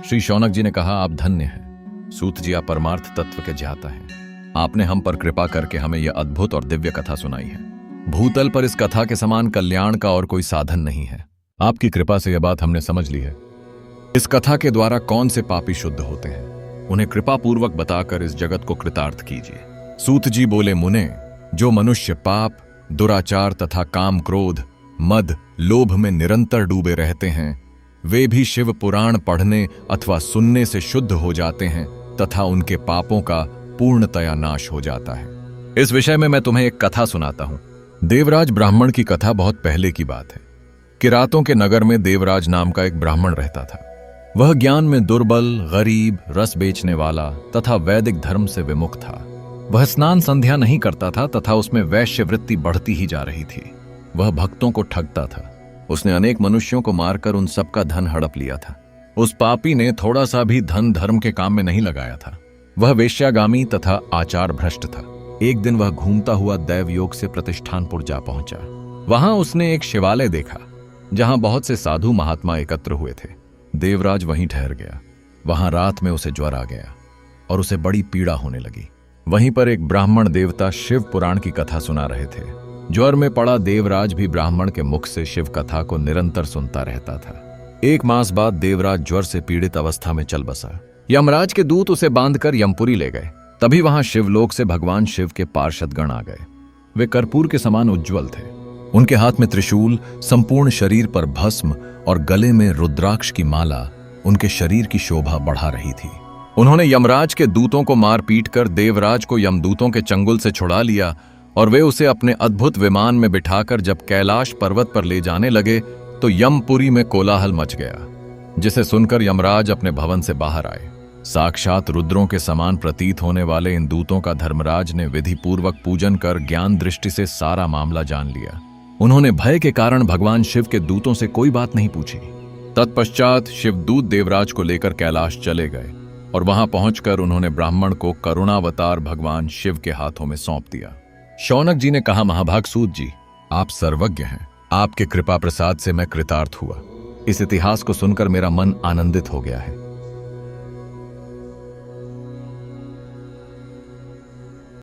श्री शौनक जी ने कहा, आप धन्य हैं। सूत जी, आप परमार्थ तत्व के ज्ञाता हैं। आपने हम पर कृपा करके हमें यह अद्भुत और दिव्य कथा सुनाई है। भूतल पर इस कथा के समान कल्याण का और कोई साधन नहीं है। आपकी कृपा से यह बात हमने समझ ली है। इस कथा के द्वारा कौन से पापी शुद्ध होते हैं, उन्हें कृपा पूर्वक बताकर इस जगत को कृतार्थ कीजिए। सूत जी बोले, मुने, जो मनुष्य पाप, दुराचार तथा काम, क्रोध, मद, लोभ में निरंतर डूबे रहते हैं, वे भी शिव पुराण पढ़ने अथवा सुनने से शुद्ध हो जाते हैं तथा उनके पापों का पूर्णतया नाश हो जाता है। इस विषय में मैं तुम्हें एक कथा सुनाता हूं। देवराज ब्राह्मण की कथा बहुत पहले की बात है। किरातों के नगर में देवराज नाम का एक ब्राह्मण रहता था। वह ज्ञान में दुर्बल, गरीब, रस बेचने वाला तथा वैदिक धर्म से विमुख था। वह स्नान संध्या नहीं करता था तथा उसमें वैश्य वृत्ति बढ़ती ही जा रही थी। वह भक्तों को ठगता था। उसने अनेक मनुष्यों को मारकर उन सबका धन हड़प लिया था। उस पापी ने थोड़ा सा भी धन धर्म के काम में नहीं लगाया था। वह वेश्यागामी तथा आचार भ्रष्ट था। एक दिन वह घूमता हुआ दैव योग से प्रतिष्ठानपुर जा पहुंचा। वहां उसने एक शिवालय देखा जहां बहुत से साधु महात्मा एकत्र हुए थे। देवराज वहीं ठहर गया। वहां रात में उसे ज्वर आ गया और उसे बड़ी पीड़ा होने लगी। वहीं पर एक ब्राह्मण देवता शिव पुराण की कथा सुना रहे थे। ज्वर में पड़ा देवराज भी ब्राह्मण के मुख से शिव कथा को निरंतर सुनता रहता था। 1 मास बाद देवराज ज्वर से पीड़ित अवस्था में चल बसा। यमराज के दूत उसे बांधकर यमपुरी ले गए। तभी वहां शिवलोक से भगवान शिव के पार्षदगण आ गए। वे कर्पूर के समान उज्ज्वल थे। उनके हाथ में त्रिशूल, संपूर्ण शरीर पर भस्म और गले में रुद्राक्ष की माला उनके शरीर की शोभा बढ़ा रही थी। उन्होंने यमराज के दूतों को मार पीट कर देवराज को यमदूतों के चंगुल से छुड़ा लिया और वे उसे अपने अद्भुत विमान में बिठाकर जब कैलाश पर्वत पर ले जाने लगे तो यमपुरी में कोलाहल मच गया, जिसे सुनकर यमराज अपने भवन से बाहर आए। साक्षात रुद्रों के समान प्रतीत होने वाले इन दूतों का धर्मराज ने विधि पूर्वक पूजन कर ज्ञान दृष्टि से सारा मामला जान लिया। उन्होंने भय के कारण भगवान शिव के दूतों से कोई बात नहीं पूछी। तत्पश्चात शिवदूत देवराज को लेकर कैलाश चले गए और वहां पहुंचकर उन्होंने ब्राह्मण को करुणावतार भगवान शिव के हाथों में सौंप दिया। शौनक जी ने कहा, महाभाग सूत जी, आप सर्वज्ञ हैं। आपके कृपा प्रसाद से मैं कृतार्थ हुआ। इस इतिहास को सुनकर मेरा मन आनंदित हो गया है।